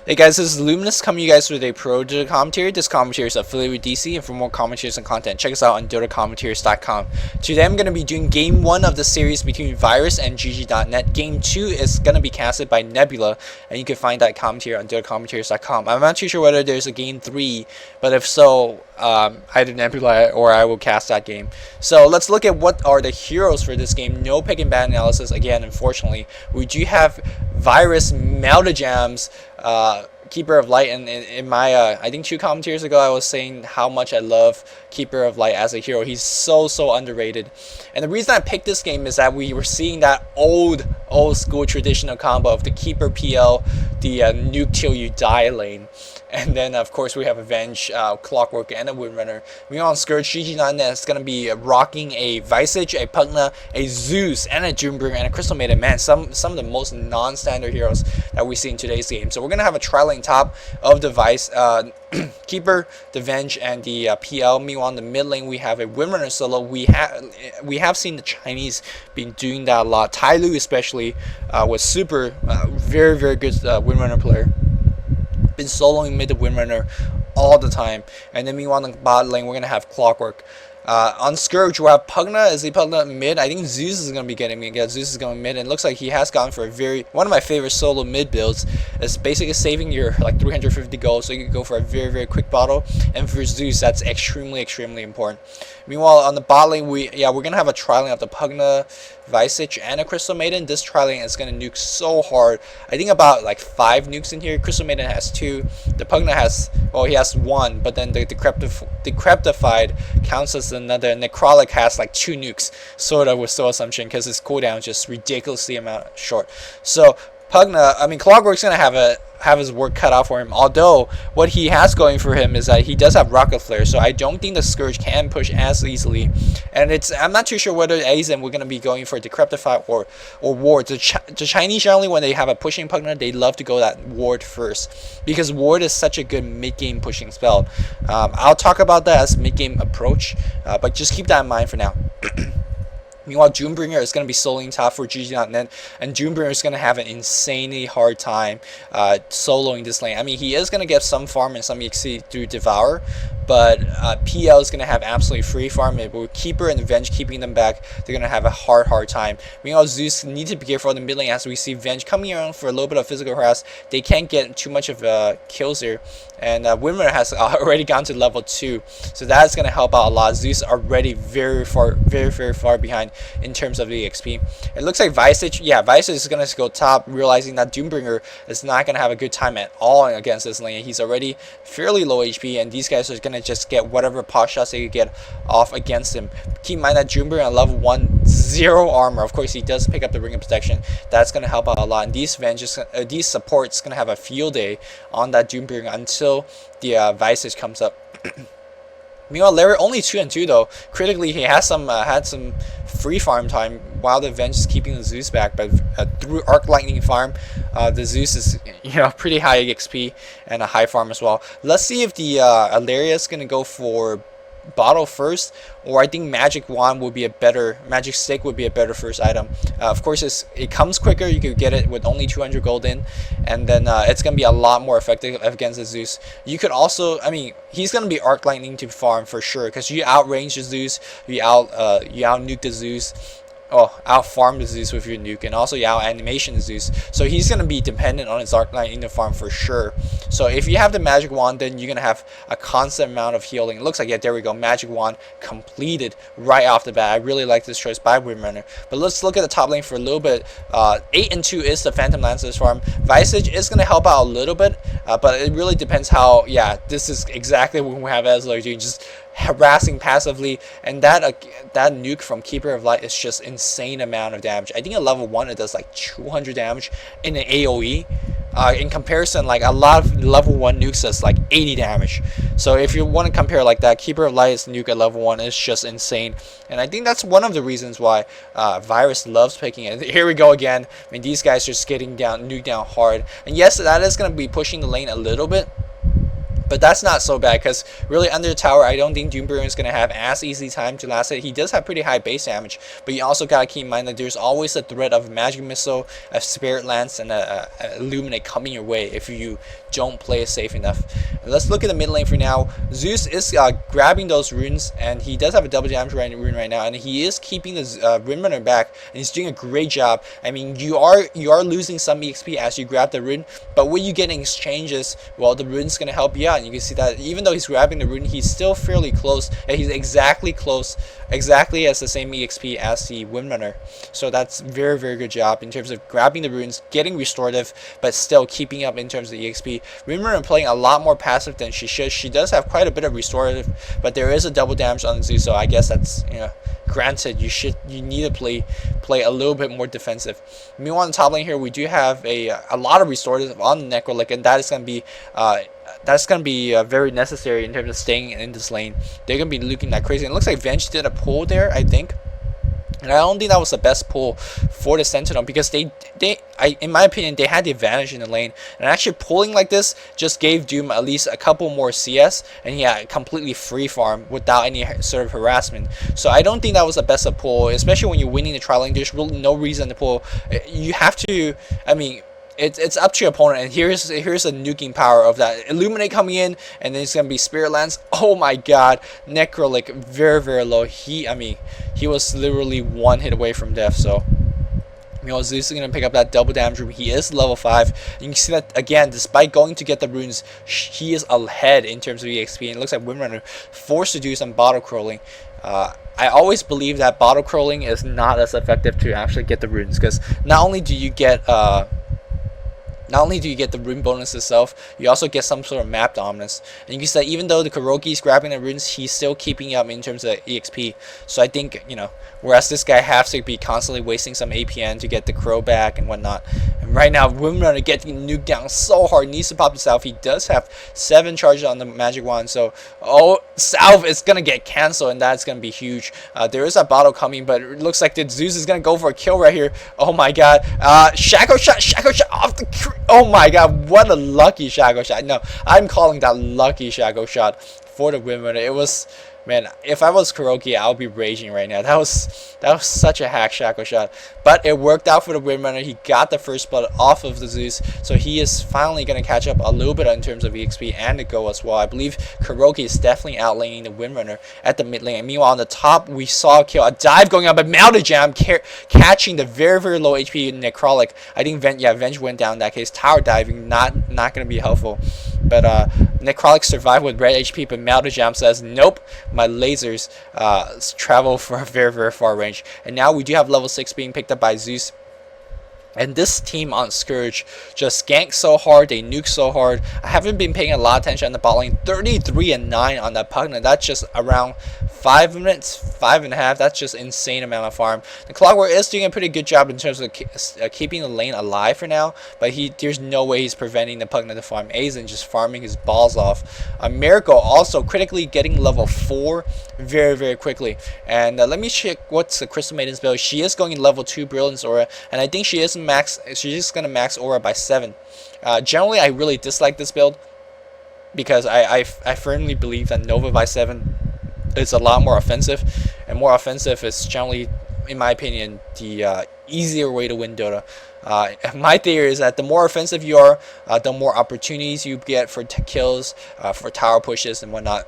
Hey guys, this is Luminous coming to you guys with a pro Dota commentary. This commentary is affiliated with DC, and for more commentaries and content, check us out on DotaCommentaries.com. Today I'm going to be doing Game 1 of the series between Virus and GGnet. Game 2 is going to be casted by Nebula, and you can find that commentary on DotaCommentaries.com. I'm not too sure whether there's a Game 3, but if so, either Nebula or I will cast that game. So let's look at what are the heroes for this game. No pick and ban analysis again, unfortunately. We do have Virus Meltajams, Keeper of Light, and in my I think 2 commentaries ago I was saying how much I love Keeper of Light as a hero. He's so underrated, and the reason I picked this game is that we were seeing that old school traditional combo of the Keeper PL, the nuke till you die lane. And then, of course, we have Avenge, Clockwork, and a Windrunner. We on Scourge. GGnet is going to be rocking a Visage, a Pugna, a Zeus, and a Doombringer, and a Crystal Maiden. Man, some of the most non-standard heroes that we see in today's game. So we're going to have a tri-lane top of the Keeper, the Venge, and the PL. Meanwhile, in the mid lane, we have a Windrunner solo. We have seen the Chinese been doing that a lot. Tai Lu especially was super, very good Windrunner player. Been soloing mid the Windrunner all the time. And then meanwhile on the bot lane we're gonna have Clockwork. On Scourge we'll have Pugna. Is he Pugna mid? I think Zeus is gonna be getting me. Zeus is going mid, and it looks like he has gone for one of my favorite solo mid builds. It's basically saving your like 350 gold, so you can go for a very quick bottle. And for Zeus, that's extremely important. Meanwhile on the bot lane we're gonna have a tri-lane of the Pugna, Visage, and a Crystal Maiden. This tri-lane is gonna nuke so hard. I think about like 5 nukes in here. Crystal Maiden has 2. The Pugna has, well, he has 1, but then the Decreptified counts as another. Necrotic has like 2 nukes, sort of with Soul Assumption, because his cooldown is just ridiculously short. So Clockwork's gonna have his work cut out for him. Although what he has going for him is that he does have Rocket Flare, so I don't think the Scourge can push as easily. And I'm not too sure whether Aizen we're gonna be going for Decreptify or Ward. The Chinese generally, when they have a pushing Pugna, they love to go that Ward first, because Ward is such a good mid-game pushing spell. I'll talk about that as mid-game approach, but just keep that in mind for now. Meanwhile, Doombringer is going to be soloing top for GGnet, and Doombringer is going to have an insanely hard time soloing this lane. I mean, he is going to get some farm and some EXP through Devour, but PL is going to have absolutely free farm. With Keeper and Venge keeping them back, they're going to have a hard time. Meanwhile, Zeus needs to be careful in the mid lane as we see Venge coming around for a little bit of physical harass. They can't get too much of kills here, and Windrunner has already gone to level 2, so that's going to help out a lot. Zeus already very far behind in terms of the XP. It looks like Visage is going to go top, realizing that Doombringer is not going to have a good time at all against this lane. He's already fairly low HP, and these guys are going to just get whatever pot shots they could get off against him. Keep in mind that Doombringer at level 1, 0 armor. Of course, he does pick up the Ring of Protection. That's going to help out a lot. And these supports going to have a field day on that Doombringer until the Visage comes up. Meanwhile, Larry only 2 and 2 though. Critically, he has had some free farm time while the Venge is keeping the Zeus back. But through Arc Lightning farm, the Zeus is pretty high XP and a high farm as well. Let's see if the Alaria is gonna go for bottle first, or I think Magic Stick would be a better first item. Of course, it comes quicker. You could get it with only 200 gold in, and then it's gonna be a lot more effective against the Zeus. You could also, he's gonna be Arc Lightning to farm for sure, because you outrange the Zeus, you out nuke the Zeus. Out farm the Zeus with your nuke, and also you out animation the Zeus. So he's gonna be dependent on his Arc Lightning to farm for sure. So if you have the Magic Wand, then you're gonna have a constant amount of healing. It looks like, yeah, there we go, Magic Wand completed right off the bat. I really like this choice by Windrunner. But let's look at the top lane for a little bit. 8 and 2 is the Phantom Lancer's farm. Visage is gonna help out a little bit, but it really depends how. Yeah, this is exactly what we have Ezreal doing, just harassing passively, and that nuke from Keeper of Light is just insane amount of damage. I think at level 1 it does like 200 damage in an AoE. In comparison, like a lot of level 1 nukes does like 80 damage. So if you want to compare like that, Keeper of Light's nuke at level 1 is just insane. And I think that's one of the reasons why Virus loves picking it. Here we go again. These guys are just getting nuked down hard. And yes, that is going to be pushing the lane a little bit. But that's not so bad, because really under the tower, I don't think Doombringer is going to have as easy time to last it. He does have pretty high base damage, but you also got to keep in mind that there's always the threat of a Magic Missile, a Spirit Lance, and a Illuminate coming your way if you don't play it safe enough. And let's look at the mid lane for now. Zeus is grabbing those runes, and he does have a double damage rune right now, and he is keeping the Rune Runner back, and he's doing a great job. I mean, you are losing some EXP as you grab the rune, but what you get in exchange is, well, the rune's going to help you out. And you can see that even though he's grabbing the rune, he's still fairly close. He's exactly as the same EXP as the Windrunner. So that's very, very good job in terms of grabbing the runes, getting restorative, but still keeping up in terms of the EXP. Windrunner playing a lot more passive than she should. She does have quite a bit of restorative, but there is a double damage on Zeus, so I guess that's, you know, granted, you need to play a little bit more defensive. Meanwhile, on the top lane here, we do have a lot of restorative on the Necrolic, and that is going to be very necessary in terms of staying in this lane. They're going to be looking like crazy. And it looks like Venge did a pull there, I think. And I don't think that was the best pull for the Sentinel, because in my opinion, they had the advantage in the lane. And actually pulling like this just gave Doom at least a couple more CS, and he had completely free farm without any sort of harassment. So I don't think that was the best of pull, especially when you're winning the tri lane. There's really no reason to pull. You have to, I mean, it's up to your opponent, and here's the nuking power of that. Illuminate coming in, and then it's gonna be Spirit Lance. Oh my god, Necrolic very, very low. He was literally one hit away from death. So, you know, Zeus is gonna pick up that double damage rune. He is level 5. And you can see that again, despite going to get the runes, he is ahead in terms of EXP. And it looks like Windrunner forced to do some bottle crawling. I always believe that bottle crawling is not as effective to actually get the runes, because not only do you get the rune bonus itself, you also get some sort of map dominance. And you can see that even though the Kuroki is grabbing the runes, he's still keeping up in terms of EXP. So I think, you know, whereas this guy has to be constantly wasting some APN to get the Crow back and whatnot. And right now, Windrunner getting nuked down so hard, needs to pop the Salve. He does have 7 charges on the Magic Wand, so, oh, Salve is going to get cancelled, and that's going to be huge. There is a bottle coming, but it looks like the Zeus is going to go for a kill right here. Oh my god. Shaco shot off the... Oh my god, what a lucky Shaco shot. No, I'm calling that lucky Shaco shot for the Windrunner. It was... Man, if I was Kuroki, I would be raging right now. That was such a hack Shaco shot. But it worked out for the Windrunner. He got the first blood off of the Zeus. So he is finally going to catch up a little bit in terms of EXP and the go as well. I believe Kuroki is definitely outlaning the Windrunner at the mid lane. And meanwhile, on the top, we saw a dive going up, but Melted Jam catching the very, very low HP Necrolic. I think Venge went down in that case. Tower diving, not going to be helpful. But Necrolic survived with red HP, but Melted Jam says, nope, my lasers travel for a very, very far range. And now we do have level 6 being picked up by Zeus. And this team on Scourge just gank so hard, they nuke so hard. I haven't been paying a lot of attention on the bot lane. 33 and 9 on that Pugna. That's just around 5 minutes, 5.5. That's just insane amount of farm. The Clockwork is doing a pretty good job in terms of keeping the lane alive for now, but there's no way he's preventing the Pugna to farm. Aizen just farming his balls off. Miracle also critically getting level 4 very, very quickly. And let me check what's the Crystal Maiden's build. She is going level 2 Brilliance Aura, and I think she's just gonna max Aura by 7. Generally, I really dislike this build because I firmly believe that Nova by 7 is a lot more offensive, and more offensive is generally, in my opinion, the easier way to win Dota. My theory is that the more offensive you are, the more opportunities you get for kills, for tower pushes and whatnot.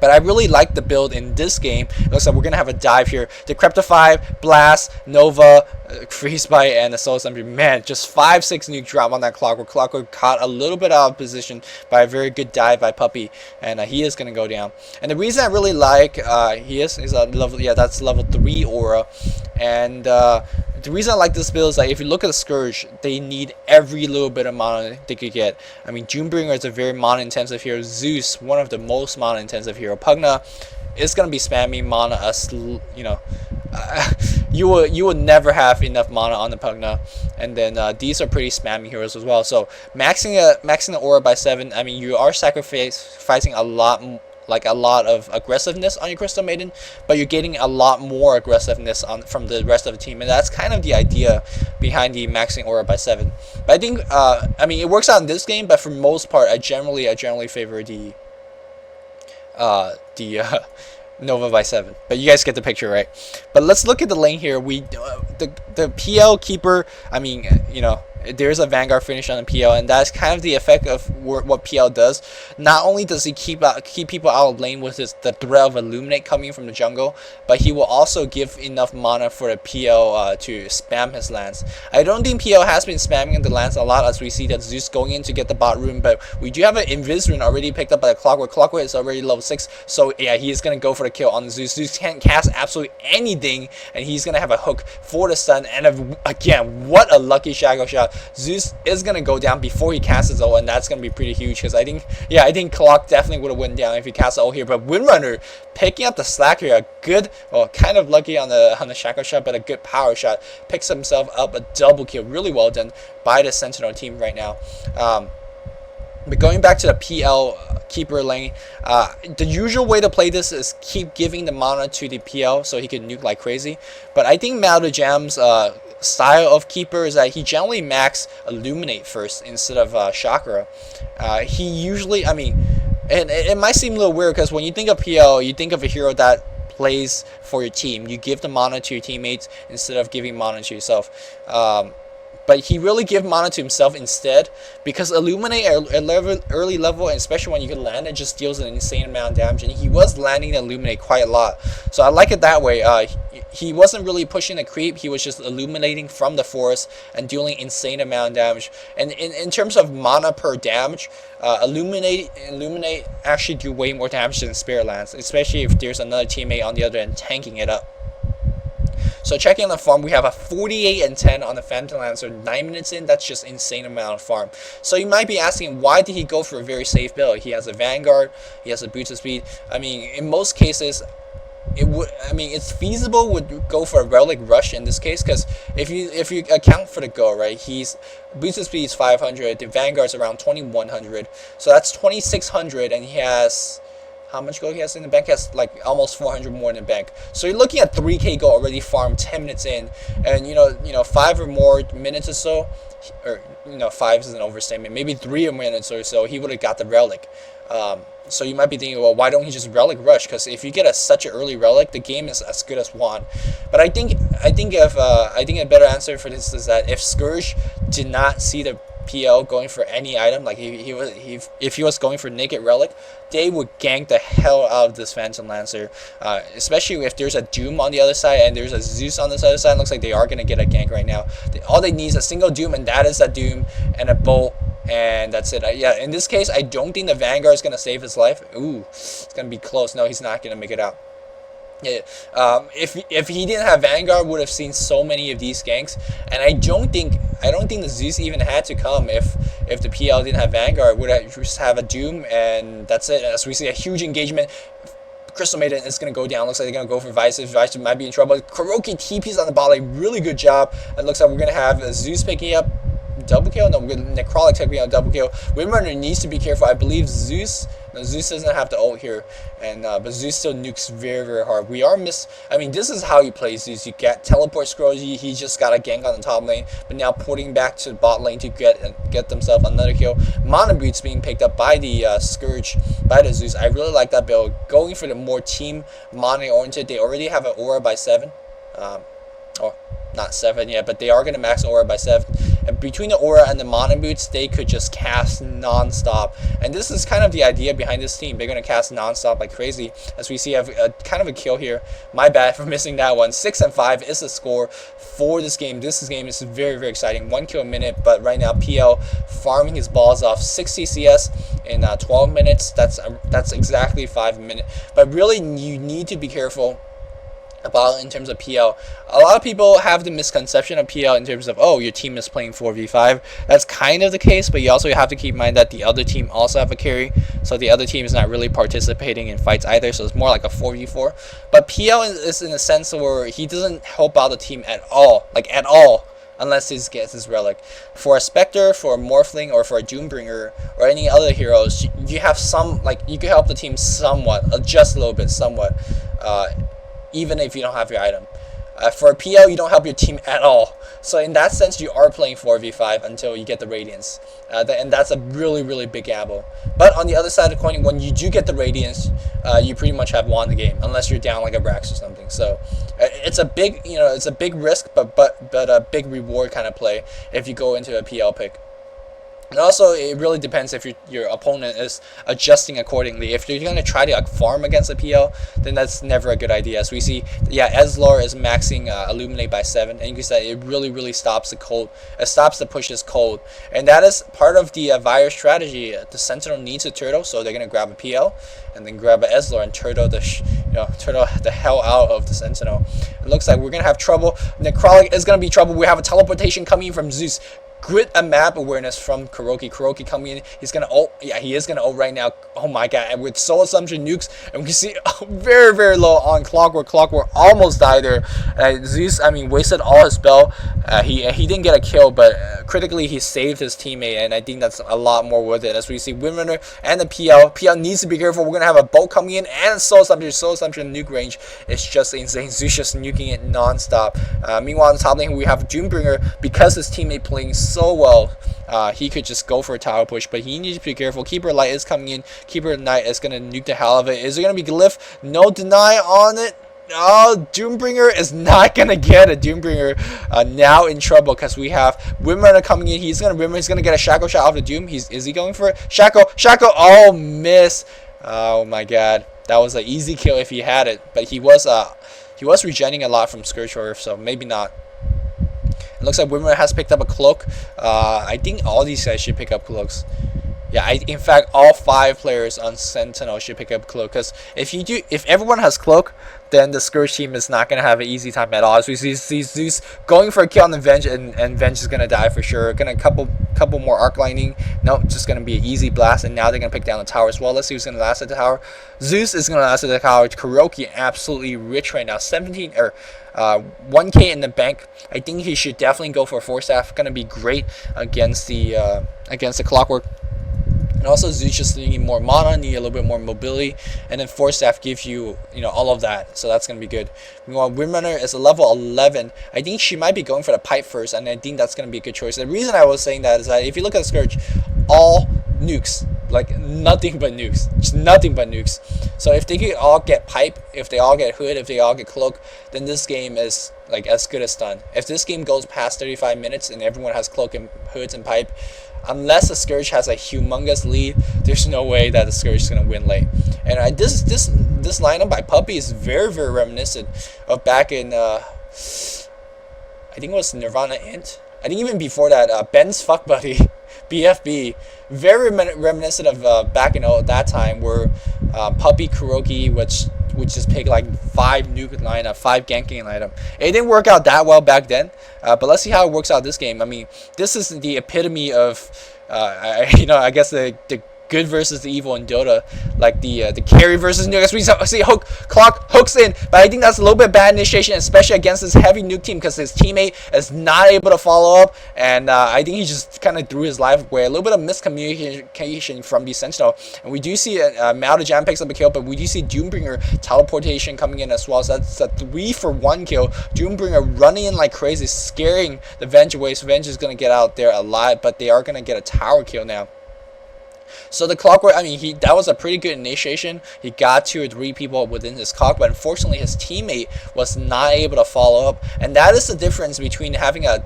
But I really like the build in this game. It looks like we're going to have a dive here. Decryptify, Blast, Nova, Freeze Bite, and the Soul Assembly. Man, just 5-6 nuke drop on that Clockwork. Clockwork caught a little bit out of position by a very good dive by Puppy. And he is going to go down. And the reason I really like, is a level, that's level 3 Aura. And the reason I like this build is that if you look at the Scourge, they need every little bit of mana they could get. I mean, Doombringer is a very mana-intensive hero. Zeus, one of the most mana-intensive hero. Pugna is going to be spamming mana as, you know, you will never have enough mana on the Pugna. And then these are pretty spammy heroes as well. So maxing the Aura by 7, I mean, you are sacrificing a lot like a lot of aggressiveness on your Crystal Maiden, but you're getting a lot more aggressiveness from the rest of the team, and that's kind of the idea behind the maxing aura by 7. But I think, I mean, it works out in this game, but for most part, I generally favor the Nova by 7. But you guys get the picture, right? But let's look at the lane here. The PL keeper, I mean, you know, there's a Vanguard finish on the PL, and that's kind of the effect of what PL does. Not only does he keep people out of lane with the threat of Illuminate coming from the jungle, but he will also give enough mana for the PL to spam his lands. I don't think PL has been spamming the lands a lot, as we see that Zeus going in to get the bot room, but we do have an Invis rune already picked up by the Clockwork. Clockwork is already level 6, so yeah, he is going to go for the kill on the Zeus. Zeus can't cast absolutely anything, and he's going to have a hook for the stun, and again, what a lucky Shadow Shot. Zeus is going to go down before he casts his ult, and that's going to be pretty huge, because I think Clock definitely would have went down if he cast the ult here. But Windrunner picking up the slack here, a good, well, kind of lucky on the Shackle Shot, but a good power shot. Picks himself up a double kill. Really well done by the Sentinel team right now. But going back to the PL keeper lane, the usual way to play this is keep giving the mana to the PL so he can nuke like crazy. But I think Jam's style of keeper is that he generally max Illuminate first instead of Chakra. He usually, I mean, and it might seem a little weird because when you think of PL, you think of a hero that plays for your team. You give the mana to your teammates instead of giving mana to yourself. But he really give mana to himself instead, because Illuminate at early level, and especially when you can land it, just deals an insane amount of damage, and he was landing Illuminate quite a lot. So I like it that way. He wasn't really pushing the creep, he was just illuminating from the forest and dealing insane amount of damage. And in terms of mana per damage, Illuminate actually do way more damage than Spirit Lance, especially if there's another teammate on the other end tanking it up. So checking on the farm, we have a 48 and 10 on the Phantom Lancer, 9 minutes in. That's just insane amount of farm. So you might be asking, why did he go for a very safe build? He has a Vanguard, he has a boost of speed. I mean, in most cases, it's feasible would go for a Relic Rush in this case, because if you account for the go, right, he's boosted speed is 500, the Vanguard's around 2100, so that's 2600, and he has, how much gold he has in the bank? He has like almost 400 more in the bank. So you're looking at 3k gold already farmed 10 minutes in, and you know 5 or more minutes or so, or 5 is an overstatement, maybe 3 minutes or so, he would have got the Relic. So you might be thinking, well, why don't he just Relic Rush? Because if you get such an early Relic, the game is as good as won. But I think a better answer for this is that if Scourge did not see the PL going for any item, like if he was going for naked Relic, they would gank the hell out of this Phantom Lancer, especially if there's a Doom on the other side and there's a Zeus on this other side. It looks like they are going to get a gank right now. All they need is a single Doom, and that is a Doom and a Bolt, and that's it. Yeah, in this case, I don't think the Vanguard is going to save his life. Ooh, it's going to be close. No, he's not going to make it out. Yeah, if he didn't have Vanguard, would have seen so many of these ganks, and I don't think the Zeus even had to come if the PL didn't have Vanguard. Would have just have a Doom, and that's it. As we see a huge engagement, Crystal Maiden is going to go down. Looks like they're going to go for Vices. Vices might be in trouble. Kuroki TP's on the bot lane. Really good job. It looks like we're going to have Zeus picking up double kill. No, Necrotic taking out double kill. Windrunner needs to be careful. I believe Zeus doesn't have the ult here, and but Zeus still nukes very, very hard. I mean, this is how you play Zeus. You get teleport scrolls. He just got a gank on the top lane, but now porting back to the bot lane to get themselves another kill. Mana Boots being picked up by the Scourge, by the Zeus. I really like that build. Going for the more team mana oriented. They already have an aura by 7. Or not 7 yet, but they are going to max aura by 7. And between the aura and the mana boots, they could just cast non-stop. And this is kind of the idea behind this team. They're going to cast non-stop like crazy. As we see, I have a kind of a kill here. My bad for missing that one. 6 and 5 is the score for this game. This game is very, very exciting. 1 kill a minute, but right now PL farming his balls off. 60 CS in 12 minutes. That's exactly 5 minutes. But really, you need to be careful about in terms of PL. A lot of people have the misconception of PL in terms of, oh, your team is playing 4v5. That's kind of the case, but you also have to keep in mind that the other team also have a carry, so the other team is not really participating in fights either, so it's more like a 4v4. But PL is in a sense where he doesn't help out the team at all, like at all. unless he gets his relic. For a Spectre, for a Morphling, or for a Doombringer, or any other heroes, you have some, like, you can help the team somewhat, just a little bit, somewhat, even if you don't have your item. For a PL, you don't help your team at all. So in that sense, you are playing 4v5 until you get the Radiance. And that's a really big gamble. But on the other side of the coin, when you do get the Radiance, you pretty much have won the game, unless you're down like a Brax or something. So it's a big, it's a big risk, but a big reward kind of play if you go into a PL pick. And also, it really depends if your opponent is adjusting accordingly. If you're going to try to farm against a PL, then that's never a good idea. As we see, yeah, Ezlor is maxing Illuminate by 7, and you can say it really stops the cold. It stops the pushes cold, and that is part of the virus strategy. The Sentinel needs a turtle, so they're going to grab a PL, and then grab a Ezlor and turtle the hell out of the Sentinel. It looks like we're going to have trouble. Necrotic is going to be trouble. We have a teleportation coming in from Zeus. Grit a map awareness from Kuroki. Kuroki coming in. He's gonna ult. Yeah, he is gonna ult right now. Oh my god! And with Soul Assumption nukes, and we can see very low on Clockwork. Clockwork almost died there. Zeus, wasted all his spell. He didn't get a kill, but critically he saved his teammate, and I think that's a lot more worth it. As we see Windrunner and the PL. PL needs to be careful. We're gonna have a bolt coming in and Soul Assumption. Soul Assumption nuke range. It's just insane. Zeus just nuking it non-stop. Meanwhile, on the top lane we have Doombringer, because his teammate playing so well, he could just go for a tower push, but he needs to be careful. Keeper Light is coming in. Keeper Knight is going to nuke the hell of it. Is there going to be Glyph? No deny on it. Oh, Doombringer is not going to get it. Doombringer now in trouble, because we have Windrunner coming in. He's going to get a Shackle shot off the Doom. Is he going for it? Shackle. Oh, miss. Oh my god. That was an easy kill if he had it, but he was regenerating a lot from Scourge Warrior, so maybe not. Looks like Windrunner has picked up a cloak. I think all these guys should pick up cloaks. Yeah, in fact, all 5 players on Sentinel should pick up cloak, because if everyone has cloak, then the Scourge team is not gonna have an easy time at all. As we see Zeus going for a kill on the Venge, and Venge is gonna die for sure. Gonna couple more arc lightning. Nope, just gonna be an easy blast, and now they're gonna pick down the tower as well. Let's see who's gonna last at the tower. Zeus is gonna last at the tower. Kuroki absolutely rich right now. 1k in the bank. I think he should definitely go for a 4-staff. Gonna be great against the Clockwork. And also Zeus just need more mana, need a little bit more mobility, and then 4-staff gives you, all of that. So that's gonna be good. Meanwhile, Windrunner is a level 11. I think she might be going for the pipe first, and I think that's gonna be a good choice. The reason I was saying that is that if you look at the Scourge, all nukes, like nothing but nukes, just nothing but nukes. So if they could all get pipe, if they all get hood, if they all get cloak, then this game is like as good as done. If this game goes past 35 minutes and everyone has cloak and hoods and pipe, unless the Scourge has a humongous lead, there's no way that the Scourge is gonna win late. And this lineup by Puppey is very reminiscent of back in I think it was Nirvana Int. I think even before that, Ben's fuck buddy, BFB, very reminiscent of back in that time, where Puppey, Kuroki, which just pick like 5 nuke lineup, 5 ganking lineup. It didn't work out that well back then, but let's see how it works out this game. This is the epitome of, I guess the good versus the evil in Dota, like the carry versus nuke. As we see Clock hooks in, but I think that's a little bit bad initiation, especially against this heavy nuke team, because his teammate is not able to follow up, and I think he just kind of threw his life away. A little bit of miscommunication from the Sentinel, and we do see Malta Jam picks up a kill, but we do see Doombringer teleportation coming in as well. So that's a 3-for-1 kill. Doombringer running in like crazy, scaring the Venge away. So Venge is gonna get out there alive, but they are gonna get a tower kill now. So the Clockwork, that was a pretty good initiation. He got 2 or 3 people within his clock, but unfortunately his teammate was not able to follow up. And that is the difference between having a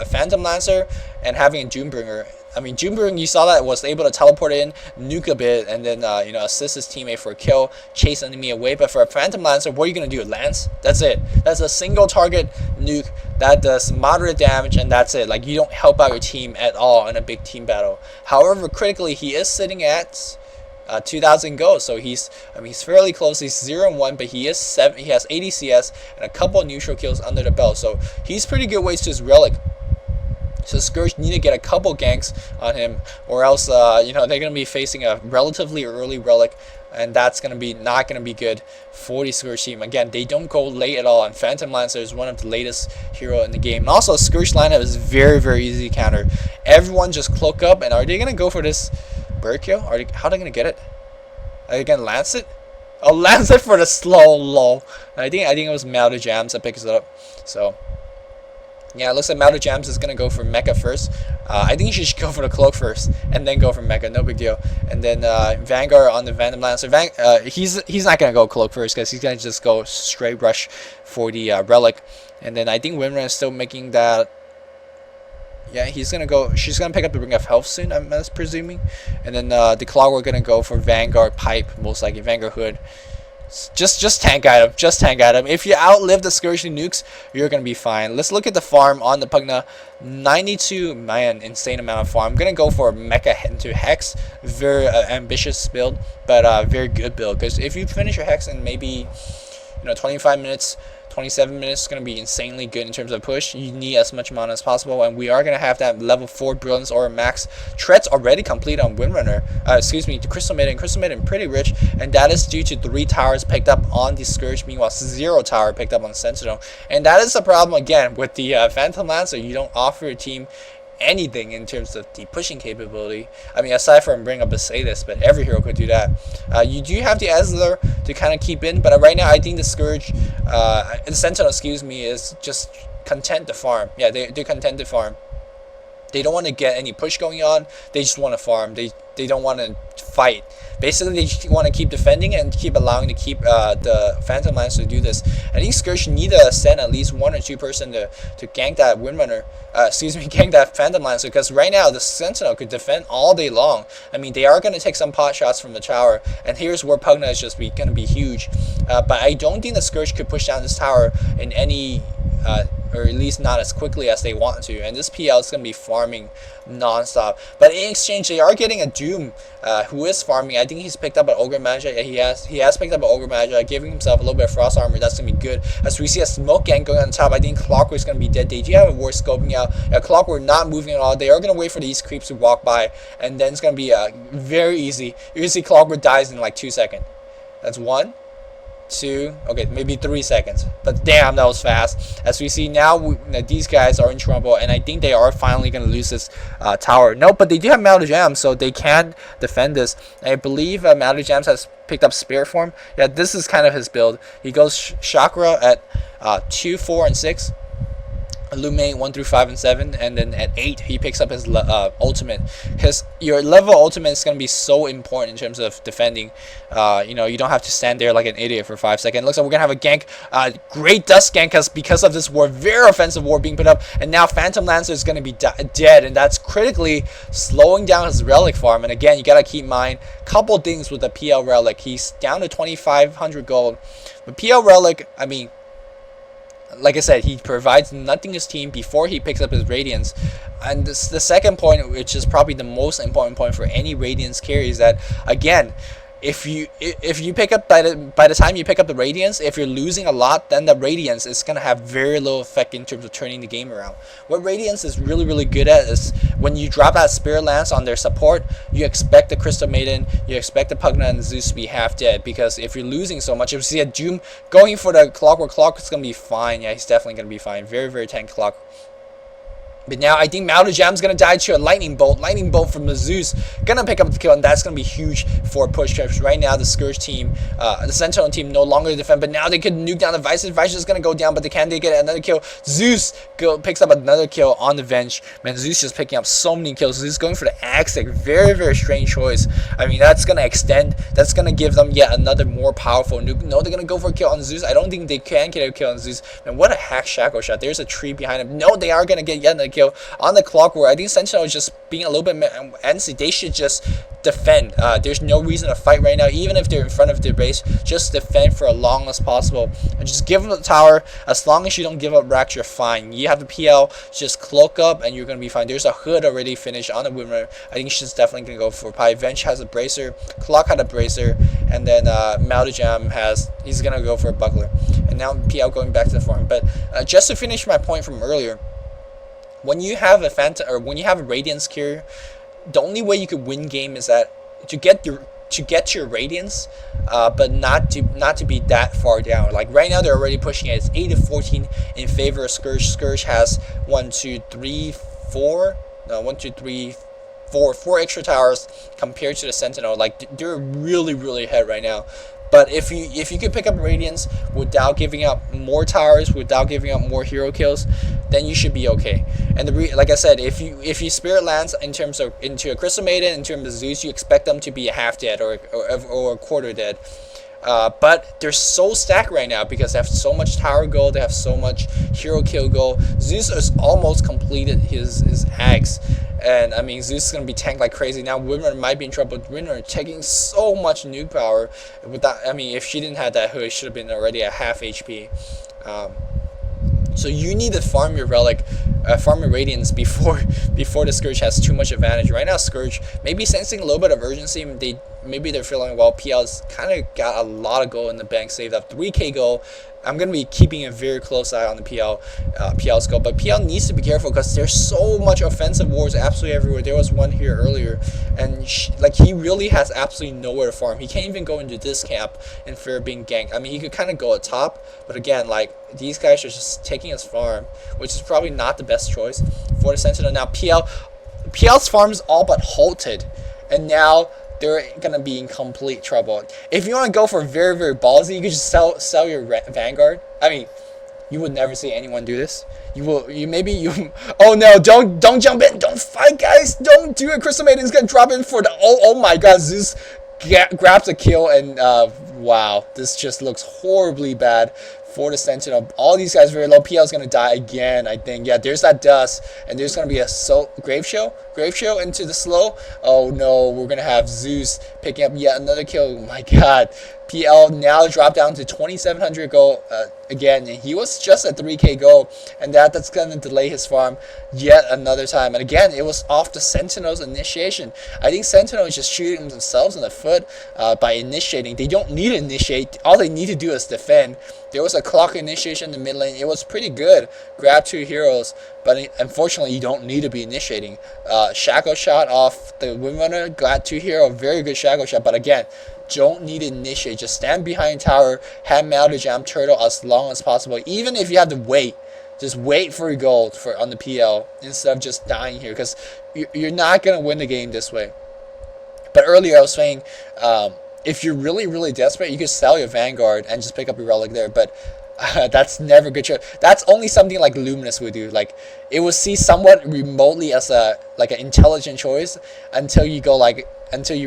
Phantom Lancer and having a Doombringer. Doombringer, you saw that, was able to teleport in, nuke a bit, and then assist his teammate for a kill, chase enemy away. But for a Phantom Lancer, what are you gonna do? Lance? That's it. That's a single target nuke that does moderate damage, and that's it. Like, you don't help out your team at all in a big team battle. However, critically, he is sitting at 2,000 gold, so he's fairly close. He's 0-1, but he has 80 CS and a couple of neutral kills under the belt, so he's pretty good ways to his relic. So Scourge need to get a couple ganks on him, or else they're going to be facing a relatively early relic, and that's gonna be not gonna be good for the Scourge team. Again, they don't go late at all, and Phantom Lancer is one of the latest hero in the game. And also, Scourge lineup is very easy to counter. Everyone just cloak up, and are they gonna go for this bird kill? How are they gonna get it? Are they gonna lance it? Oh, lance it for the slow lol. I think it was Melder Jams that picks it up. So yeah, it looks like Melder Jams is gonna go for Mecha first. I think she should go for the cloak first, and then go for Mecha. No big deal. And then Vanguard on the Phantom Lancer. He's not gonna go cloak first because he's gonna just go straight rush for the relic. And then I think Windrunner is still making that. Yeah, he's gonna go. She's gonna pick up the Ring of Health soon, I'm presuming. And then the Clockwork gonna go for Vanguard Pipe, most likely Vanguard Hood. Just tank item. Just tank item. If you outlive the Scourge nukes, you're gonna be fine. Let's look at the farm on the Pugna. 92, man, insane amount of farm. I'm gonna go for Mecha into Hex. Very ambitious build, but very good build. Because if you finish your Hex in maybe 25 minutes. 27 minutes is going to be insanely good in terms of push. You need as much mana as possible, and we are going to have that level 4 Brilliance or Max threats already complete on Windrunner. Excuse me, the Crystal Maiden. Crystal Maiden pretty rich, and that is due to 3 towers picked up on the Scourge, meanwhile 0 tower picked up on Sentinel. And that is the problem again with the Phantom Lancer. You don't offer your team anything in terms of the pushing capability. I mean, aside from bringing up Besaidus, but every hero could do that. You do have the Ezler to kind of keep in, but right now I think the Scourge, the Sentinel, excuse me, is just content to farm. Yeah, they're content to farm. They don't want to get any push going on. They just want to farm. They don't want to fight. Basically, they just want to keep defending and keep allowing to keep the Phantom Lancer to do this. I think Scourge need to send at least 1 or 2 person to gank that Windrunner. Excuse me, gank that Phantom Lancer, because right now the Sentinel could defend all day long. I mean, they are going to take some pot shots from the tower, and here's where Pugna is just going to be huge. But I don't think the Scourge could push down this tower in any or at least not as quickly as they want to, and this PL is going to be farming non-stop. But in exchange, they are getting a Doom who is farming. I think he's picked up an Ogre Magi. Yeah, he has picked up an Ogre Magi, giving himself a little bit of Frost Armor. That's going to be good. As we see a Smoke Gang going on top, I think Clockwork is going to be dead. They do have a War scoping out. Clockwork not moving at all. They are going to wait for these creeps to walk by, and then it's going to be very easy. You're going to see Clockwork dies in like 2 seconds. That's 1, 2, okay, maybe 3 seconds, but damn, that was fast. As we see now, these guys are in trouble, and I think they are finally going to lose this tower. No, but they do have Melder Jams, so they can defend this. I believe Melder Jams has picked up Spirit Form. Yeah, this is kind of his build. He goes Chakra at 2, 4, and 6. Illuminate 1 through 5 and 7, and then at 8 he picks up his ultimate, because your level ultimate is going to be so important in terms of defending. You don't have to stand there like an idiot for 5 seconds. Looks like we're going to have a gank, great dust gank, because of this war, very offensive war being put up, and now Phantom Lancer is going to be dead, and that's critically slowing down his relic farm. And again, you got to keep in mind couple things with the PL relic. He's down to 2,500 gold, but PL relic, I mean, like I said, he provides nothing to his team before he picks up his Radiance. And the second point, which is probably the most important point for any Radiance carry, is that, again, if you pick up by the time you pick up the Radiance, if you're losing a lot, then the Radiance is gonna have very little effect in terms of turning the game around. What Radiance is really good at is when you drop that Spirit Lance on their support, you expect the Crystal Maiden, you expect the Pugna and the Zeus to be half dead, because if you're losing so much, if you see a Doom going for the Clockwork, it's gonna be fine. Yeah, he's definitely gonna be fine. Very tanky Clock. But now I think Melder Jam's going to die to a Lightning Bolt from the Zeus. Going to pick up the kill, and that's going to be huge for push trips. Right now, the Scourge team, the Sentinel team no longer defend, but now they could nuke down the Vices. Vices is going to go down, but they get another kill. Zeus picks up another kill on the Venge. Man, Zeus just picking up so many kills. Zeus going for the Axtec. Very strange choice. I mean, that's going to extend. That's going to give them yet another more powerful nuke. No, they're going to go for a kill on Zeus. I don't think they can get a kill on Zeus. Man, what a hack Shackle shot. There's a tree behind him. No, they are going to get yet another kill on the Clockwork. I think Sentinel is just being a little bit antsy. They should just defend. There's no reason to fight right now, even if they're in front of their base. Just defend for as long as possible, and just give them the tower. As long as you don't give up racks, you're fine. You have the PL, just cloak up, and you're gonna be fine. There's a Hood already finished on the Windrunner. I think she's definitely gonna go for Pie. Venge has a Bracer, Clock had a Bracer, and then Melder Jam he's gonna go for a Buckler. And now PL going back to the farm. But just to finish my point from earlier, when you have a Phantom, or when you have a Radiance carrier, the only way you could win game is that to get your to get to your Radiance, but not to be that far down. Like right now, they're already pushing it. It's 8-14 in favor of Scourge. Scourge has 1, 2, 3, 4. No, 1, 2, 3, 4 extra towers compared to the Sentinel. Like they're really ahead right now. But if you could pick up Radiance without giving up more towers, without giving up more hero kills, then you should be okay. And like I said, if you Spirit Lands into a Crystal Maiden, in terms of Zeus, you expect them to be half dead or a quarter dead. But they're so stacked right now because they have so much tower gold, they have so much hero kill gold. Zeus has almost completed his axe. And I mean, Zeus is going to be tanked like crazy. Now Winner might be in trouble. Winner taking so much nuke power. Without, I mean, if she didn't have that hood, it should have been already at half HP. So you need to farm your relic, farm your Radiance before the Scourge has too much advantage. Right now, Scourge maybe sensing a little bit of urgency. Maybe they're feeling, well, PL's kind of got a lot of gold in the bank, saved up 3k gold. I'm going to be keeping a very close eye on the PL's gold, but PL needs to be careful because there's so much offensive wars absolutely everywhere. There was one here earlier, and he really has absolutely nowhere to farm. He can't even go into this camp in fear of being ganked. I mean, he could kind of go at top, but again, like, these guys are just taking his farm, which is probably not the best choice for the Sentinel. Now, PL's farm is all but halted, and now they're gonna be in complete trouble. If you want to go for very ballsy, you could just sell your Vanguard. I mean, you would never see anyone do this. Oh no! Don't jump in! Don't fight, guys! Don't do it! Crystal Maiden's gonna drop in for the oh my God! Zeus grabs a kill, and wow, this just looks horribly bad for the Sentinel. All these guys very low. PL's gonna die again, I think. Yeah, there's that dust, and there's gonna be a grave show into the slow. Oh no, we're gonna have Zeus picking up yet another kill. Oh my God. PL now dropped down to 2,700 gold again, and he was just at 3k gold, and that's going to delay his farm yet another time. And again, it was off the Sentinel's initiation. I think Sentinel is just shooting themselves in the foot by initiating. They don't need to initiate. All they need to do is defend. There was a clock initiation in the mid lane. It was pretty good. Grab 2 heroes, but unfortunately, you don't need to be initiating. Shackle shot off the Windrunner, got 2 hero, very good shackle shot, but again, don't need to initiate. Just stand behind tower, have Melody Jam Turtle as long as possible. Even if you have to wait, just wait for your gold on the PL instead of just dying here, because you're not going to win the game this way. But earlier I was saying, if you're really desperate, you could sell your Vanguard and just pick up your relic there, but that's never good choice. That's only something like Luminous would do. Like, it would see somewhat remotely as an intelligent choice until you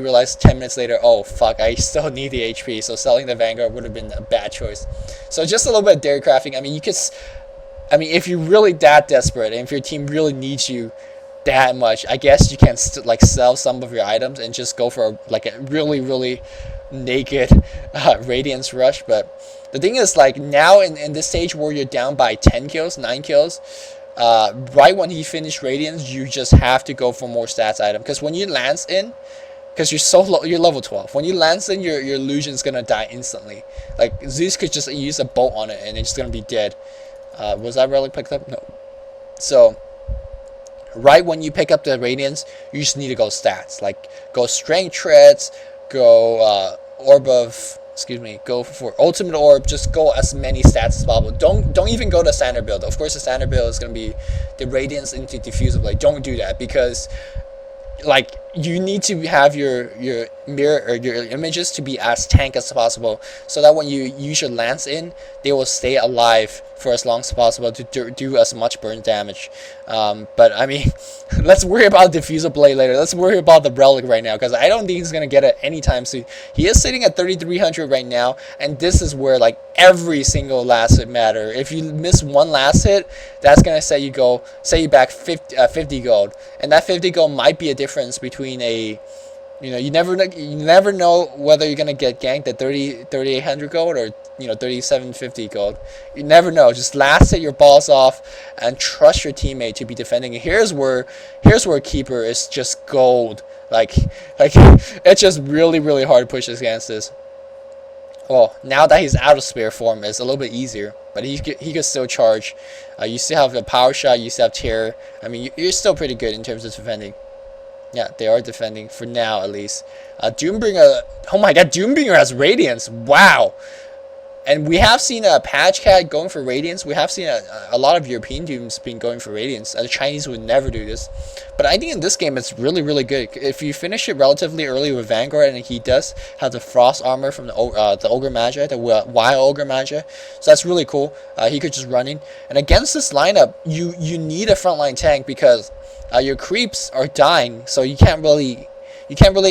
realize 10 minutes later, oh fuck, I still need the HP, so selling the Vanguard would have been a bad choice. So just a little bit of dairy crafting. I mean, if you're really that desperate and if your team really needs you that much, I guess you can sell some of your items and just go for a really naked Radiance rush. But the thing is, like, now in this stage where you're down by 10 kills, 9 kills, right when he finished Radiance, you just have to go for more stats item, because when you lance in, because you're so low, you're level 12. When you lance in, your illusion's gonna die instantly. Like, Zeus could just use a bolt on it and it's gonna be dead. Was that relic picked up? No. So right when you pick up the Radiance, you just need to go stats. Like, go Strength Treads, go go for Ultimate Orb. Just go as many stats as possible. Don't even go to standard build. Of course, the standard build is gonna be the Radiance into Diffusive Blade. Don't do that, because like, you need to have your mirror or your images to be as tank as possible, so that when you use your lance in, they will stay alive for as long as possible to do as much burn damage. But I mean, let's worry about Diffuser Blade later. Let's worry about the relic right now, because I don't think he's gonna get it anytime soon. He is sitting at 3,300 right now, and this is where, like, every single last hit matter. If you miss one last hit, that's gonna set you back 50 gold, and that 50 gold might be a difference between you never know whether you're gonna get ganked at 3,800 gold or 3,750 gold. You never know. Just last hit your balls off and trust your teammate to be defending. And here's where Keeper is just gold. Like it's just really hard to push against this. Well, now that he's out of Spear form, it's a little bit easier, but he could still charge. You still have the power shot. You still have terror. I mean, you're still pretty good in terms of defending. Yeah, they are defending for now at least. Doombringer, oh my god, Doombringer has Radiance. Wow. And we have seen a Patch Cat going for Radiance. We have seen a lot of European Dooms being going for Radiance. The Chinese would never do this. But I think in this game it's really, really good. If you finish it relatively early with Vanguard, and he does have the Frost Armor from the Ogre Magi, the Wild Ogre Magi. So that's really cool. He could just run in. And against this lineup, you need a frontline tank because your creeps are dying. So you can't really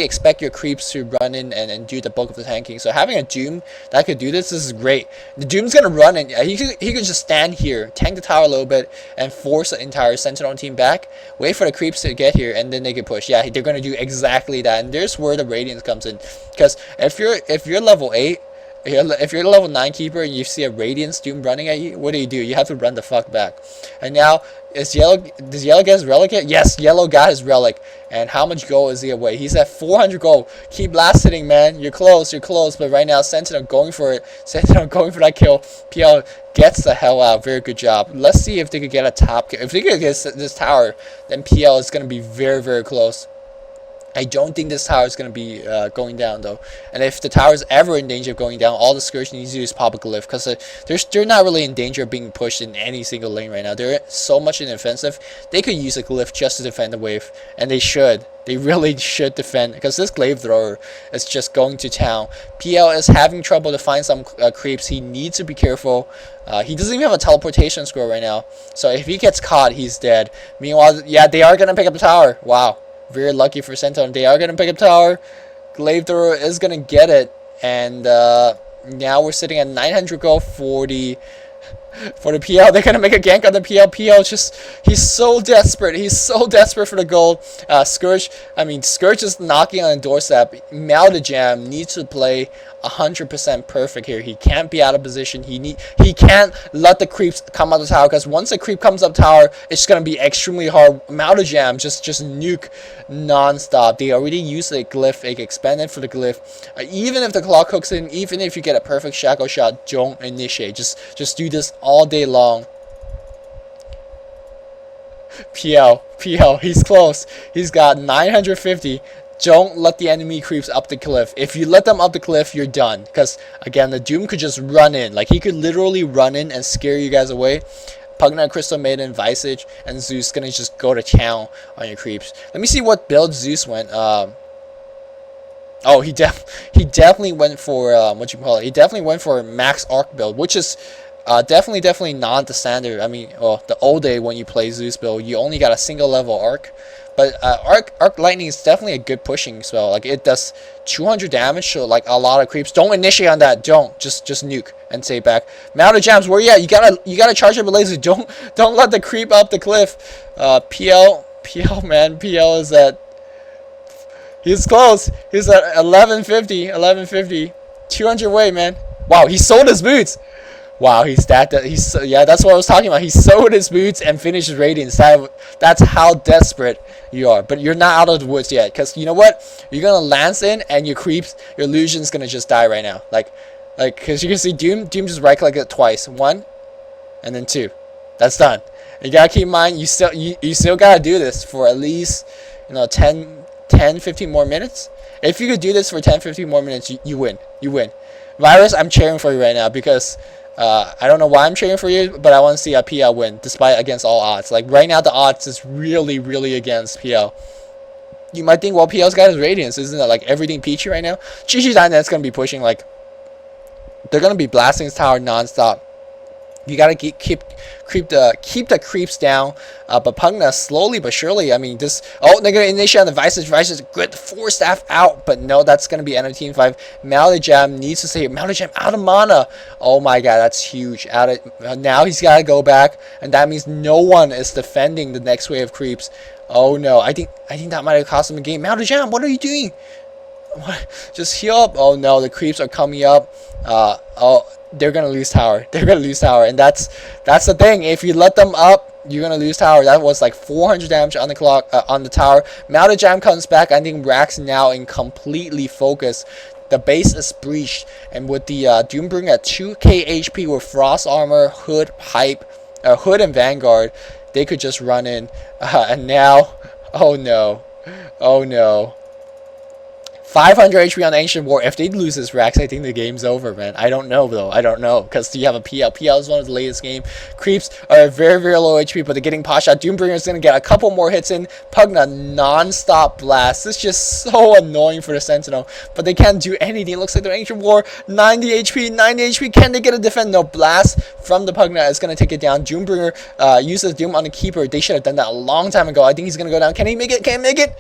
expect your creeps to run in and do the bulk of the tanking. So having a Doom that could do this is great. The Doom's gonna run and he could just stand here, tank the tower a little bit, and force the entire Sentinel team back. Wait for the creeps to get here, and then they can push. Yeah, they're gonna do exactly that, and there's where the Radiance comes in. Because if you're level 8. If you're a level 9 keeper and you see a Radiance Doom running at you, what do? You have to run the fuck back. And now, does Yellow get his relic yet? Yes, Yellow got his relic. And how much gold is he away? He's at 400 gold. Keep last hitting, man. You're close, but right now, Sentinel going for it. Sentinel going for that kill. PL gets the hell out. Very good job. Let's see if they could get a top kill. If they could get this tower, then PL is going to be very, very close. I don't think this tower is going to be going down though, and if the tower is ever in danger of going down, all the Scourge needs to do is pop a glyph because they're not really in danger of being pushed in any single lane right now. They're so much in offensive. They could use a glyph just to defend the wave, and they should. They really should defend because this glaive thrower is just going to town. PL is having trouble to find some creeps. He needs to be careful. He doesn't even have a teleportation scroll right now, so if he gets caught, he's dead. Meanwhile, yeah, they are gonna pick up the tower. Wow. Very lucky for Sentinel. They are going to pick up tower. Glaive Thrower is going to get it. And now we're sitting at 900 gold for the PL. They're going to make a gank on the PL. PL he's so desperate. He's so desperate for the gold. Scourge is knocking on the doorstep. Jam needs to play 100% perfect here. He can't be out of position. He can't let the creeps come out of the tower because once a creep comes up tower, it's gonna be extremely hard. Jam just nuke non-stop. They already used a glyph. They expanded for the glyph. Even if the clock hooks in, even if you get a perfect shackle shot, don't initiate. Just do this all day long. PL, he's close. He's got 950. Don't let the enemy creeps up the cliff. If you let them up the cliff, you're done. Because, again, the Doom could just run in. Like, he could literally run in and scare you guys away. Pugna, Crystal Maiden, Visage, and Zeus gonna just go to town on your creeps. Let me see what build Zeus went. Oh, he definitely went for, He definitely went for max arc build, which is definitely not the standard. I mean, well, the old day when you play Zeus build, you only got a single level arc. But arc lightning is definitely a good pushing spell. Like it does 200 damage to like a lot of creeps. Don't initiate on that. Don't just nuke and stay back. Mounted jams. Where you at? You gotta charge up a laser. Don't let the creep up the cliff. PL man. PL is at. He's close. He's at 1150. 200 away, man. Wow, he sold his boots. Wow, yeah, that's what I was talking about. He sold his boots and finished his Radiance. That's how desperate you are. But you're not out of the woods yet, because you know what? You're gonna lance in, and your illusion's gonna just die right now. Like, because you can see Doom just right click it twice. 1, and then 2. That's done. You gotta keep in mind, you still gotta do this for at least 10, 15 more minutes. If you could do this for 10, 15 more minutes, you win. You win. Virus, I'm cheering for you right now because. I don't know why I'm cheering for you, but I want to see a PL win, despite against all odds. Like, right now, the odds is really, really against PL. You might think, well, PL's got his Radiance, isn't it? Like, everything peachy right now? GGNet's going to be pushing, like, they're going to be blasting his tower non-stop. You gotta keep the creeps down, but Pugna slowly but surely. I mean, they're gonna initiate on the Visage. Visage, good 4 staff out, but no, that's gonna be enemy team 5. Jam needs to save. Jam out of mana. Oh my god, that's huge. Now he's gotta go back, and that means no one is defending the next wave of creeps. Oh no, I think that might have cost him a game. Jam, what are you doing? Just heal up. Oh no, the creeps are coming up. They're gonna lose tower. And that's the thing. If you let them up, you're gonna lose tower. That was like 400 damage on the clock on the tower. Jam comes back. I think Rax now in completely focus. The base is breached, and with the Doombringer at 2k HP with Frost Armor, Hood, Hood and Vanguard, they could just run in. And now, oh no. Oh no. 500 HP on Ancient War. If they lose this Rex, I think the game's over, man. I don't know, though. I don't know. Because you have a PL. PL is one of the latest game. Creeps are very, very low HP, but they're getting pot shot. Doombringer is going to get a couple more hits in. Pugna, non-stop blast. It's just so annoying for the Sentinel. But they can't do anything. It looks like their Ancient War, 90 HP, 90 HP. Can they get a defend? No, blast from the Pugna is going to take it down. Doombringer uses Doom on the Keeper. They should have done that a long time ago. I think he's going to go down. Can he make it? Can he make it?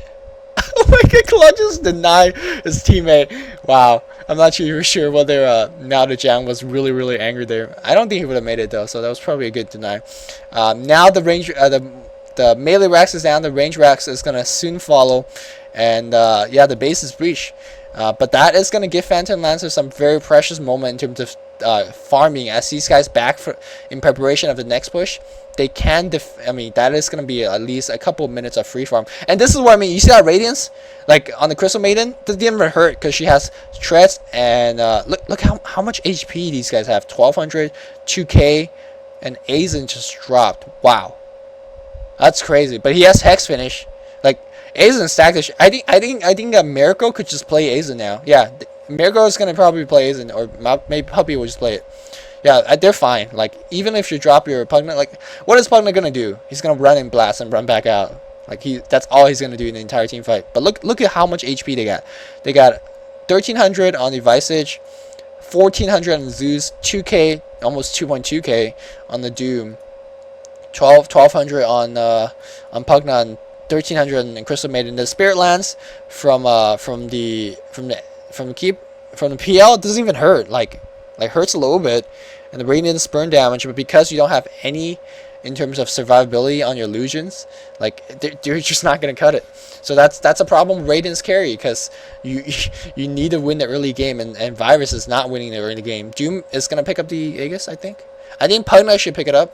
Oh my god, Claude just denied his teammate. Wow. I'm not sure whether now the Jang was really, really angry there. I don't think he would have made it though, so that was probably a good deny. Now the range, the melee Rex is down, the range Rex is gonna soon follow, and yeah, the base is breached. But that is gonna give Phantom Lancer some very precious moment in terms of farming as these guys back in preparation of the next push. They can I mean, that is going to be at least a couple of minutes of free farm. And this is what I mean. You see that Radiance? Like, on the Crystal Maiden? That didn't even hurt because she has Treads. And look how much HP these guys have. 1200, 2k, and Aizen just dropped. Wow. That's crazy. But he has Hex Finish. Like, Aizen stacked this. I think Miracle could just play Aizen now. Yeah, Miracle is going to probably play Aizen. Or maybe Puppy will just play it. Yeah, they're fine. Like, even if you drop your Pugna, like, what is Pugna gonna do? He's gonna run and blast and run back out. Like, that's all he's gonna do in the entire team fight. But look at how much HP they got. They got 1300 on the Visage, 1400 on the Zeus, 2k, almost 2.2k on the Doom, 1200 on Pugna, and 1300 on Crystal Maiden. The Spirit Lance from the PL doesn't even hurt. Like hurts a little bit, and the Radiance burn damage, but because you don't have any in terms of survivability on your illusions, like they're just not gonna cut it. So that's a problem with Radiance carry, because you need to win the early game, and Virus is not winning the early game. Doom is gonna pick up the Aegis, I think Pugna should pick it up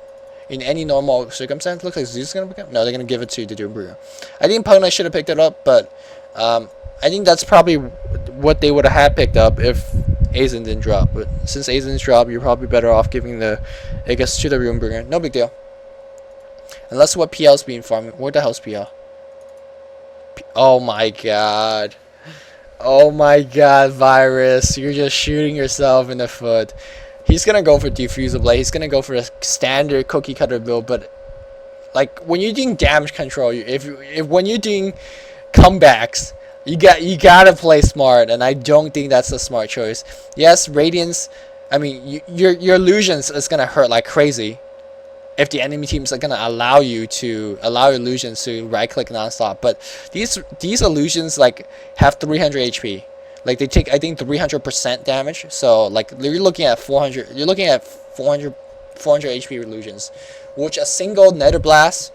in any normal circumstance. Looks like Zeus is gonna pick it up. No, they're gonna give it to the Doombringer. I think Pugna should have picked it up, but I think that's probably what they would have had picked up if Aizen didn't drop. But since Aizen's dropped, you're probably better off giving the Aegis to the Doombringer. No big deal. Unless what PL's being farming. Where the hell's PL? Oh my god. Oh my god, Virus. You're just shooting yourself in the foot. He's gonna go for Diffuser Blade. He's gonna go for a standard cookie cutter build, but like when you're doing damage control, if when you're doing comebacks, you gotta play smart, and I don't think that's a smart choice. Yes, Radiance, I mean, your illusions is gonna hurt like crazy if the enemy teams are gonna allow your illusions to right click nonstop. But these illusions like have 300 HP. Like they take, I think, 300% damage. So like you're looking at 400. You're looking at 400 HP illusions, which a single Nether Blast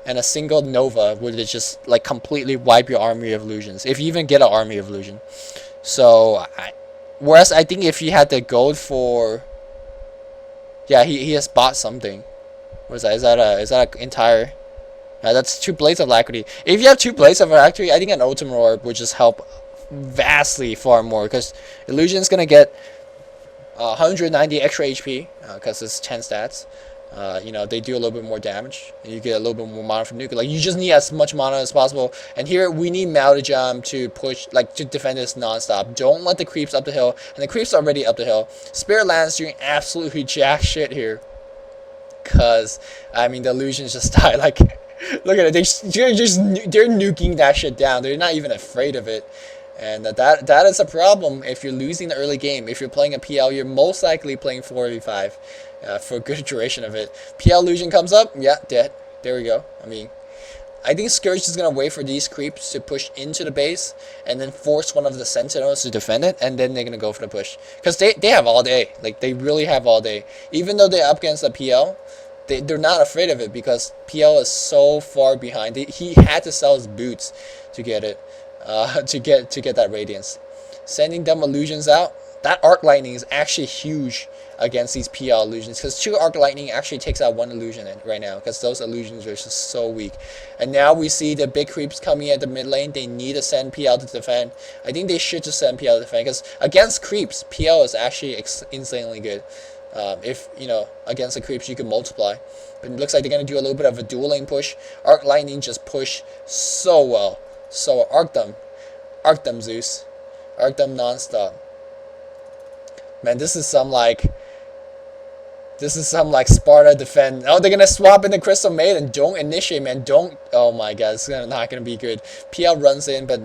and a single Nova would just like completely wipe your army of illusions, if you even get an army of illusion. So whereas I think if you had the gold for, yeah, he has bought something. What is that? Is that an entire? That's 2 Blades of Alacrity. If you have 2 Blades of Alacrity, I think an Ultimate Orb would just help vastly far more, because Illusion's gonna get 190 extra HP because it's 10 stats. You know, they do a little bit more damage, and you get a little bit more mana from Nuke. Like, you just need as much mana as possible. And here we need Malajam to push, like, to defend this non-stop. Don't let the creeps up the hill, and the creeps are already up the hill. Spirit Lance doing absolutely jack shit here, cause I mean the illusions just die. Like, look at it, they're nuking that shit down. They're not even afraid of it. And that is a problem if you're losing the early game. If you're playing a PL, you're most likely playing 4v5 for a good duration of it. PL illusion comes up, yeah, dead. There we go. I mean, I think Scourge is going to wait for these creeps to push into the base and then force one of the Sentinels to defend it, and then they're going to go for the push. Because they have all day. Like, they really have all day. Even though they're up against the PL, they're not afraid of it, because PL is so far behind. He had to sell his boots to get it. To get that Radiance. Sending them illusions out. That Arc Lightning is actually huge against these PL illusions, because 2 Arc Lightning actually takes out 1 illusion right now, because those illusions are just so weak. And now we see the big creeps coming at the mid lane. They need to send PL to defend. I think they should just send PL to defend, because against creeps, PL is actually insanely good. If, you know, against the creeps you can multiply. But it looks like they're going to do a little bit of a dual lane push. Arc Lightning just push so well. So arc them, Zeus, arc them nonstop. Man, this is some like Sparta defend. Oh, they're gonna swap in the Crystal Maiden. Don't initiate, man. Don't. Oh my God, it's not gonna be good. PL runs in, but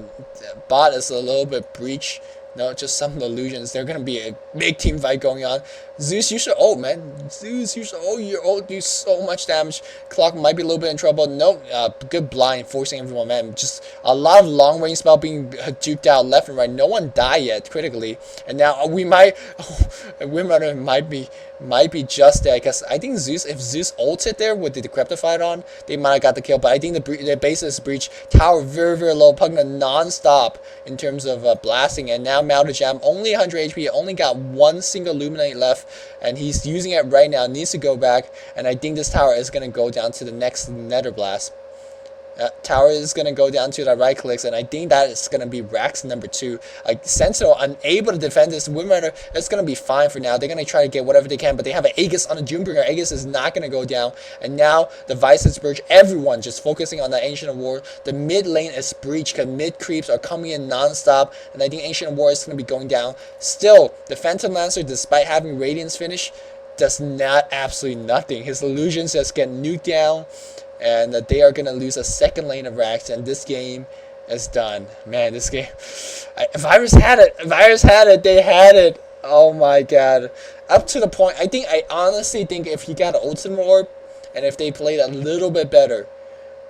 bot is a little bit breach. No, just some illusions. There's gonna be a big team fight going on. Zeus, you should ult, man. Zeus, you should ult. Your ult do so much damage. Clock might be a little bit in trouble. No, good blind, forcing everyone, man. Just a lot of long range spell being duked out left and right. No one died yet critically, and now we might. Windrunner might be just there, because I think Zeus, if Zeus ulted there with the Decryptified on, they might have got the kill. But I think the basis breach tower very low. Pugna non-stop in terms of blasting, and now Maltajam only 100 HP, only got one single Luminate left, and he's using it right now. Needs to go back, and I think this tower is gonna go down to the next Nether Blast. Tower is going to go down to the right clicks, and I think that is going to be Rax number 2. Like, Sentinel unable to defend this Windrunner. It's going to be fine for now. They're going to try to get whatever they can, but they have an Aegis on the Doombringer. Aegis is not going to go down, and now the Vice is breached. Everyone just focusing on the Ancient of War. The mid lane is breached because mid creeps are coming in non-stop, and I think Ancient of War is going to be going down. Still, the Phantom Lancer, despite having Radiance finish, does not absolutely nothing. His illusions just get nuked down, and they are going to lose a second lane of Rax, and this game is done. Man, this game... Virus had it. Virus had it. They had it. Oh my God. Up to the point... I honestly think if he got an Ultimate Orb, and if they played a little bit better,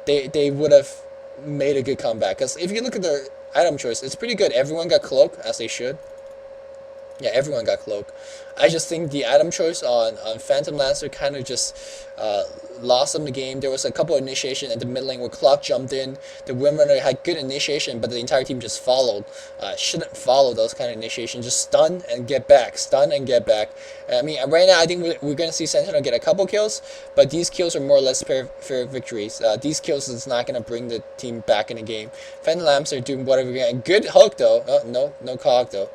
they would have made a good comeback. Because if you look at their item choice, it's pretty good. Everyone got Cloak, as they should. Yeah, everyone got Cloak. I just think the item choice on Phantom Lancer kind of just lost them the game. There was a couple of initiation at the mid lane where Clock jumped in. The Windrunner had good initiation, but the entire team just followed. Shouldn't follow those kind of initiation. Just stun and get back. Stun and get back. I mean, right now I think we're going to see Sentinel get a couple kills, but these kills are more or less fair victories. These kills is not going to bring the team back in the game. Phantom Lancer doing whatever they can. Good hook though. No cog though.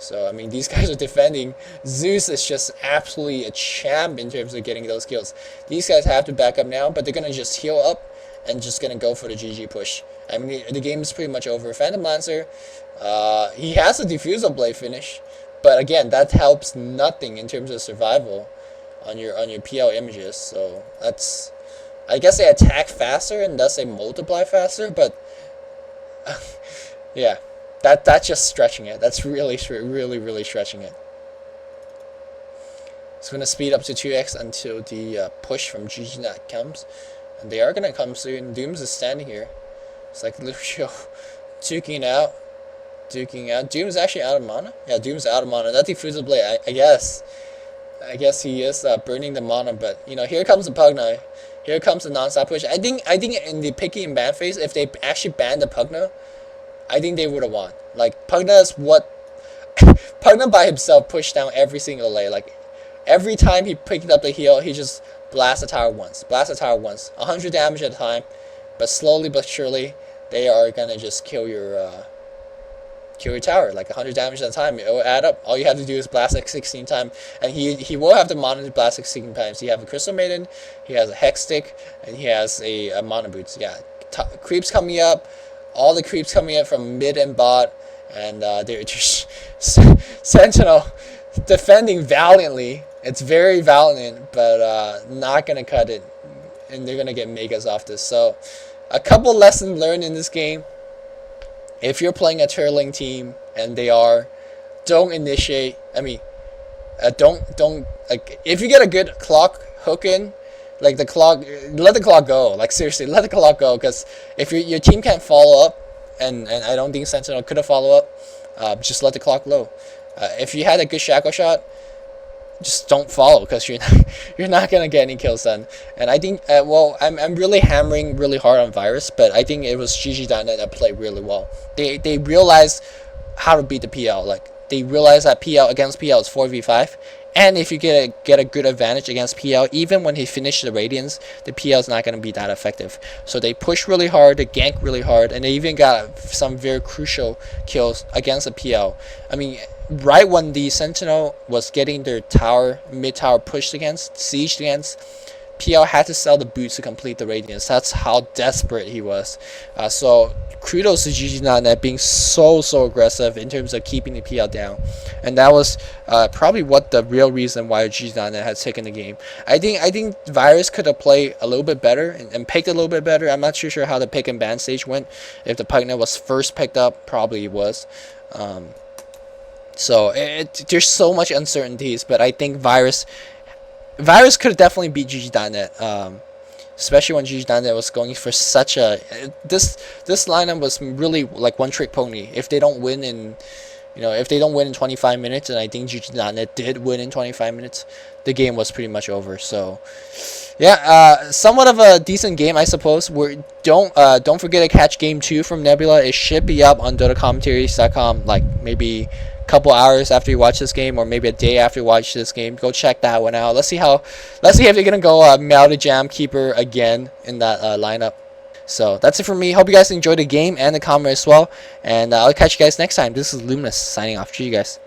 So, I mean, these guys are defending. Zeus is just absolutely a champ in terms of getting those kills. These guys have to back up now, but they're going to just heal up and just going to go for the GG push. I mean, the game is pretty much over. Phantom Lancer, he has a Diffusal Blade finish, but again, that helps nothing in terms of survival on your PL images. So, that's... I guess they attack faster and thus they multiply faster, but... yeah. That's just stretching it. That's really stretching it. It's going to speed up to 2x until the push from GGnet comes. And they are going to come soon. Dooms is standing here. It's like literally duking out. Doom's actually out of mana? Yeah, Doom's out of mana. That Diffusal Blade, I guess he is burning the mana, but, you know, here comes the Pugna. Here comes the non-stop push. I think in the picky and ban phase, if they actually banned the Pugna, I think they would have won. Like, Pugna is what... Pugna by himself pushed down every single layer. Like, every time he picked up the heal, he just blasts the tower once. 100 damage at a time. But slowly but surely, they are gonna just kill your tower. Like, 100 damage at a time. It will add up. All you have to do is blast like 16 times. And he will have the mana to blast like 16 times. He has a Crystal Maiden, he has a Hex Stick, and he has a Mana Boots. Yeah. Creeps coming up. All the creeps coming in from mid and bot, and they're just Sentinel defending valiantly. It's very valiant, but not gonna cut it, and they're gonna get megas off this. So, a couple lessons learned in this game. If you're playing a Turling team, and they are, don't initiate. I mean, don't like if you get a good clock hook in. Like, the clock, let the clock go. Like, seriously, let the clock go. Because if your team can't follow up, and I don't think Sentinel could have followed up, just let the clock low. If you had a good shackle shot, just don't follow, because you're not going to get any kills done. And I think, well, I'm really hammering really hard on Virus, but I think it was GG.net that played really well. They realized how to beat the PL. Like, they realized that PL against PL is 4v5. And if you get a good advantage against PL, even when he finished the Radiance, the PL is not going to be that effective. So they push really hard, they gank really hard, and they even got some very crucial kills against the PL. I mean, right when the Sentinel was getting their tower, mid-tower pushed against, sieged against, PL had to sell the boots to complete the Radiance. That's how desperate he was. So kudos to GGnet being so aggressive in terms of keeping the PL down, and that was probably what the real reason why GGnet had taken the game. I think Virus could have played a little bit better and picked a little bit better. I'm not too sure how the pick and ban stage went. If the Pugnet was first picked up, probably it was. So there's so much uncertainties, but I think Virus could have definitely beat GGnet. Especially when GGnet was going for such a this lineup was really like one trick pony. If they don't win in 25 minutes, and I think GGnet did win in 25 minutes, the game was pretty much over. So yeah, somewhat of a decent game, I suppose. Don't forget to catch game 2 from Nebula. It should be up on DotaCommentaries.com like maybe couple hours after you watch this game, or maybe a day after you watch this game. Go check that one out. Let's see if they're gonna go Melody Jam Keeper again in that lineup. So that's it for me. Hope you guys enjoyed the game and the comment as well, and I'll catch you guys next time. This is Luminous signing off. See you guys.